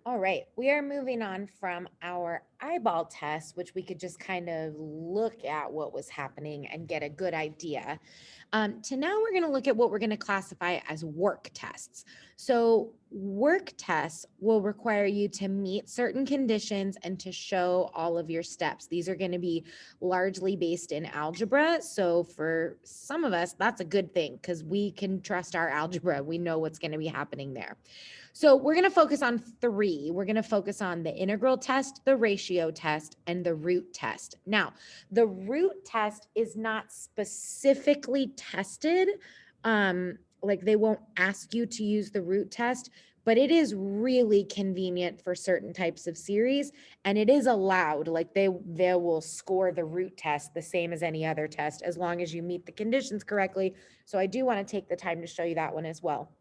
All right, we are moving on from our eyeball test, which we could just kind of look at what was happening and get a good idea, to now we're going to look at what we're going to classify as work tests. So, work tests will require you to meet certain conditions and to show all of your steps. These are going to be largely based in algebra. So, for some of us, that's a good thing because we can trust our algebra. We know what's going to be happening there. So we're going to focus on three. We're going to focus on the integral test, the ratio test, and the root test. Now, the root test is not specifically tested. Like they won't ask you to use the root test, but it is really convenient for certain types of series, and it is allowed. Like they will score the root test the same as any other test as long as you meet the conditions correctly. So I do want to take the time to show you that one as well.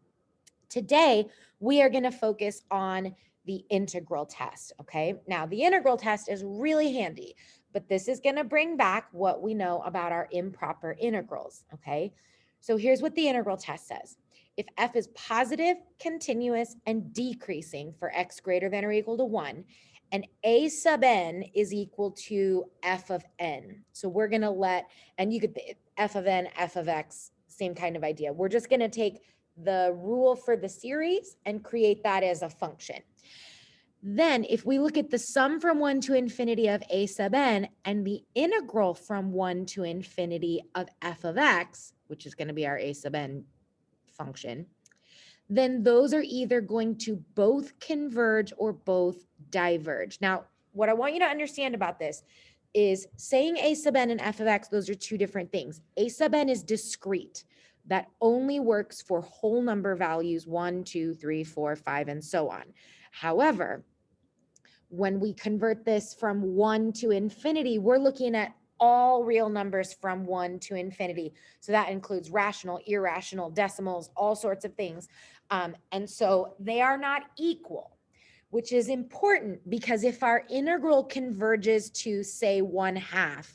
Today, we are going to focus on the integral test, okay? Now, the integral test is really handy, but this is going to bring back what we know about our improper integrals, okay? So here's what the integral test says. If f is positive, continuous, and decreasing for x greater than or equal to 1, and a sub n is equal to f of n. So we're going to and you could, f of n, f of x, same kind of idea. We're just going to take the rule for the series and create that as a function. Then if we look at the sum from 1 to infinity of a sub n and the integral from 1 to infinity of f of x, which is going to be our a sub n function, then those are either going to both converge or both diverge. Now, what I want you to understand about this is saying a sub n and f of x, those are two different things. A sub n is discrete. That only works for whole number values 1, 2, 3, 4, 5, and so on. However, when we convert this from 1 to infinity, we're looking at all real numbers from 1 to infinity. So that includes rational, irrational, decimals, all sorts of things. And so they are not equal, which is important because if our integral converges to, say, 1/2,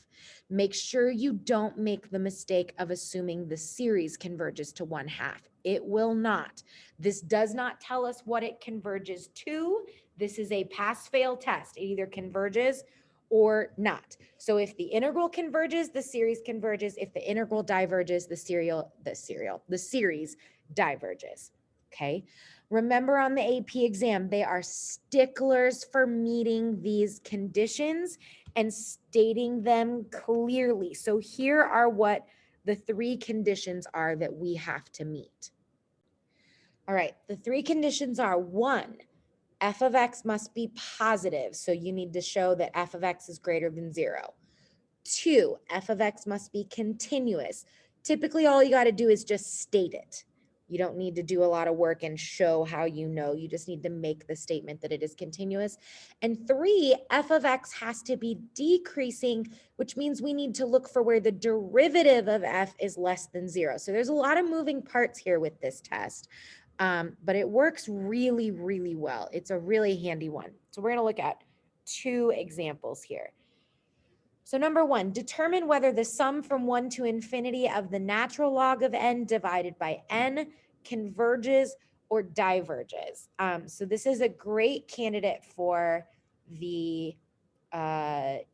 make sure you don't make the mistake of assuming the series converges to 1/2. It will not. This does not tell us what it converges to. This is a pass-fail test. It either converges or not. So if the integral converges, the series converges. If the integral diverges, the series diverges. Okay. Remember on the AP exam, they are sticklers for meeting these conditions and stating them clearly. So here are what the three conditions are that we have to meet. All right, the three conditions are: 1, f of x must be positive. So you need to show that f of x is greater than 0. 2, f of x must be continuous. Typically, all you got to do is just state it. You don't need to do a lot of work and show how you know. You just need to make the statement that it is continuous. And 3, f of x has to be decreasing, which means we need to look for where the derivative of f is less than 0. So there's a lot of moving parts here with this test, but it works really, really well. It's a really handy one. So we're going to look at 2 examples here. So number 1, determine whether the sum from 1 to infinity of the natural log of n divided by n converges or diverges. So this is a great candidate for the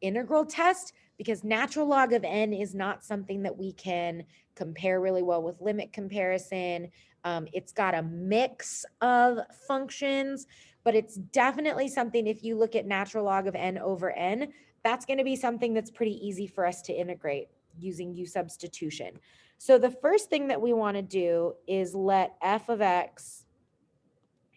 integral test because natural log of n is not something that we can compare really well with limit comparison. It's got a mix of functions, but it's definitely something, if you look at natural log of n over n, that's going to be something that's pretty easy for us to integrate using U substitution. So the first thing that we want to do is let f of x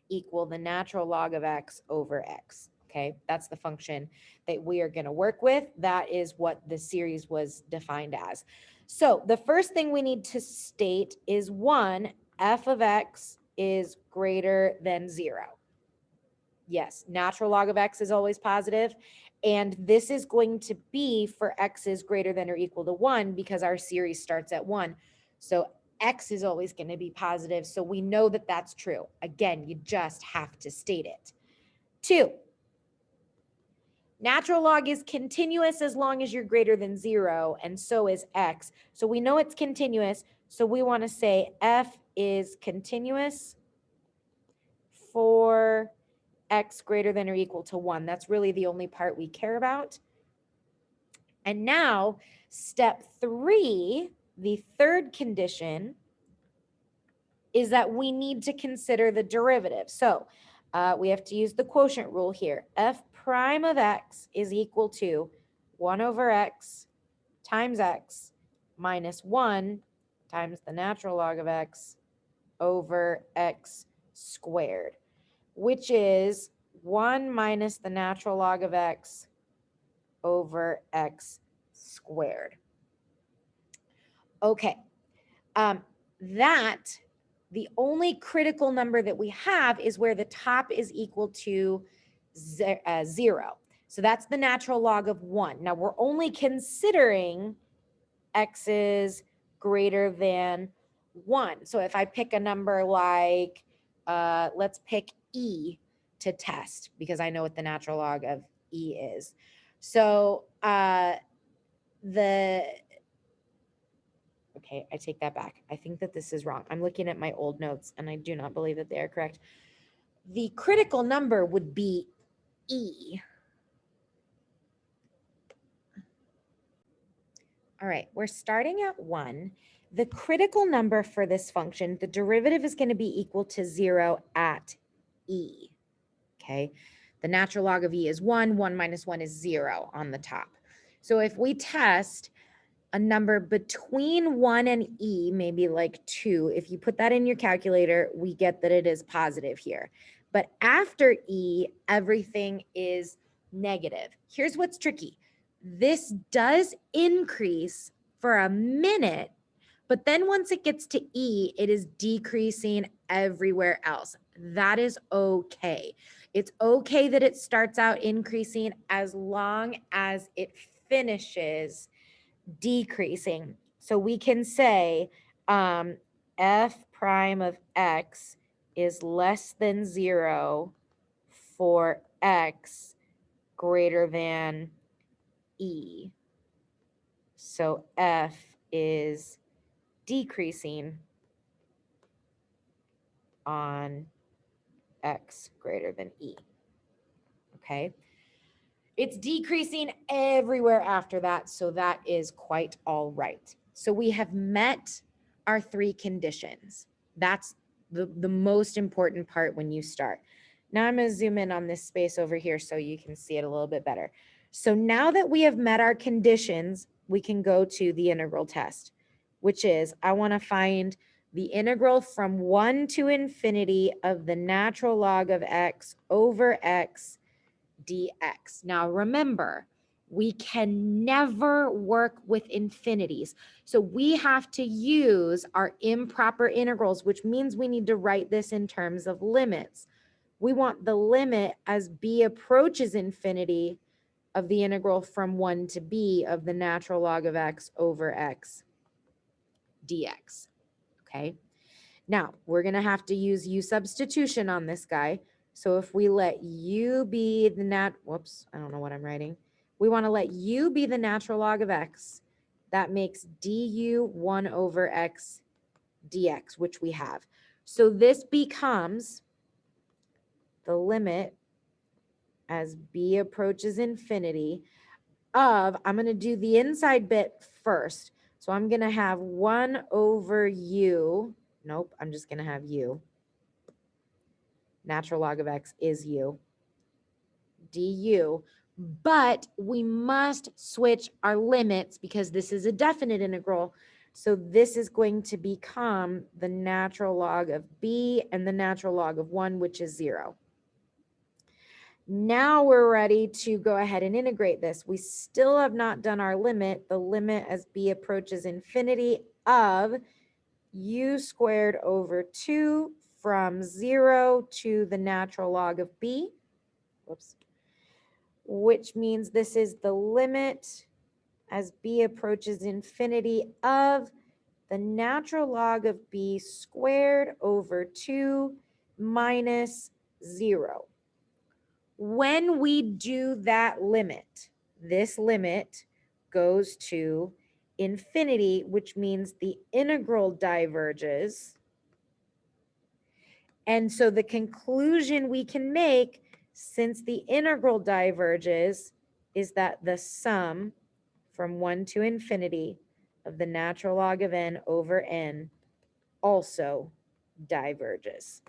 equal the natural log of x over x. Okay, that's the function that we are going to work with. That is what the series was defined as. So the first thing we need to state is 1, f of x is greater than 0. Yes, natural log of x is always positive. And this is going to be for x is greater than or equal to 1 because our series starts at 1. So x is always going to be positive. So we know that that's true. Again, you just have to state it. 2, natural log is continuous as long as you're greater than 0, and so is x. So we know it's continuous. So we want to say f is continuous for x greater than or equal to 1. That's really the only part we care about. And now, step 3, the third condition, is that we need to consider the derivative. So we have to use the quotient rule here. F prime of x is equal to 1 over x times x minus 1 times the natural log of x over x squared, which is 1 minus the natural log of x over x squared. Okay, the only critical number that we have is where the top is equal to 0. So that's the natural log of 1. Now we're only considering x's greater than 1. So if I pick a number like, let's pick e to test, because I know what the natural log of e is. So okay, I take that back. I think that this is wrong. I'm looking at my old notes and I do not believe that they are correct. The critical number would be e. All right, we're starting at 1. The critical number for this function, the derivative is going to be equal to 0 at e. Okay, the natural log of e is 1. 1 minus 1 is 0 on the top. So if we test a number between 1 and e, maybe like 2, if you put that in your calculator, we get that it is positive here. But after e, everything is negative. Here's what's tricky. This does increase for a minute, but then once it gets to e, it is decreasing everywhere else. That is okay. It's okay that it starts out increasing as long as it finishes decreasing. So we can say f prime of x is less than 0 for x greater than e. So f is decreasing on x greater than e. Okay. It's decreasing everywhere after that, so that is quite all right. So we have met our 3 conditions. That's the most important part when you start. Now I'm going to zoom in on this space over here so you can see it a little bit better. So now that we have met our conditions, we can go to the integral test, which is I want to find the integral from 1 to infinity of the natural log of x over x dx. Now remember, we can never work with infinities. So we have to use our improper integrals, which means we need to write this in terms of limits. We want the limit as b approaches infinity of the integral from 1 to b of the natural log of x over x dx. Okay. Now we're going to have to use u substitution on this guy. So if we let u be the I don't know what I'm writing. We want to let u be the natural log of x. That makes du 1 over x dx, which we have. So this becomes the limit as b approaches infinity of, I'm going to do the inside bit first. So I'm going to have 1 over u. Nope, I'm just going to have u. Natural log of x is u. du. But we must switch our limits because this is a definite integral. So this is going to become the natural log of b and the natural log of 1, which is 0. Now we're ready to go ahead and integrate this. We still have not done our limit. The limit as b approaches infinity of u squared over 2 from 0 to the natural log of b. Whoops. Which means this is the limit as b approaches infinity of the natural log of b squared over 2 minus 0. When we do that limit, this limit goes to infinity, which means the integral diverges. And so the conclusion we can make since the integral diverges, is that the sum from 1 to infinity of the natural log of n over n also diverges.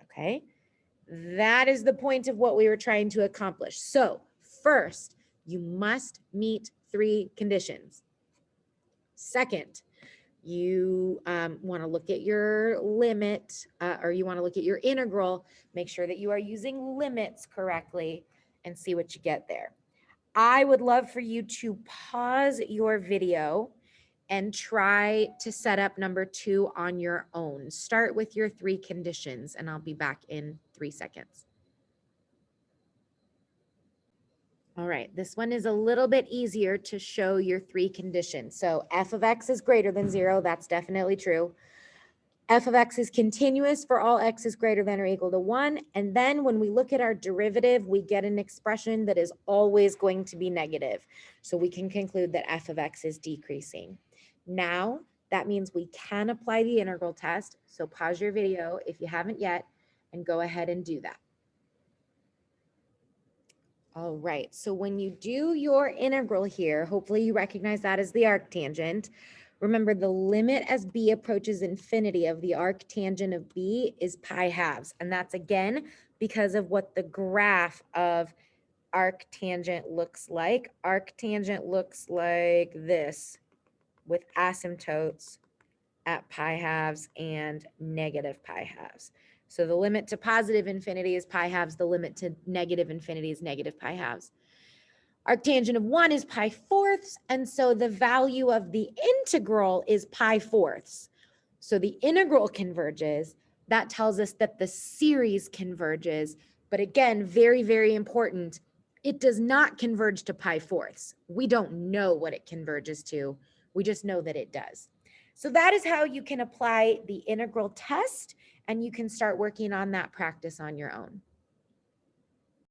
Okay? That is the point of what we were trying to accomplish. So first, you must meet 3 conditions. Second, you want to look at your limit or you want to look at your integral, make sure that you are using limits correctly and see what you get there. I would love for you to pause your video and try to set up number 2 on your own. Start with your 3 conditions and I'll be back in 3 seconds. All right, this one is a little bit easier to show your 3 conditions. So f of x is greater than 0, that's definitely true. F of x is continuous for all x is greater than or equal to 1. And then when we look at our derivative, we get an expression that is always going to be negative. So we can conclude that f of x is decreasing. Now, that means we can apply the integral test. So pause your video if you haven't yet and go ahead and do that. All right, so when you do your integral here, hopefully you recognize that as the arctangent. Remember, the limit as b approaches infinity of the arctangent of b is pi halves. And that's again because of what the graph of arctangent looks like. Arctangent looks like this with asymptotes at pi halves and negative pi halves. So the limit to positive infinity is pi halves. The limit to negative infinity is negative pi halves. Arctangent of 1 is pi fourths. And so the value of the integral is pi fourths. So the integral converges. That tells us that the series converges. But again, very, very important, it does not converge to pi fourths. We don't know what it converges to. We just know that it does. So that is how you can apply the integral test, and you can start working on that practice on your own.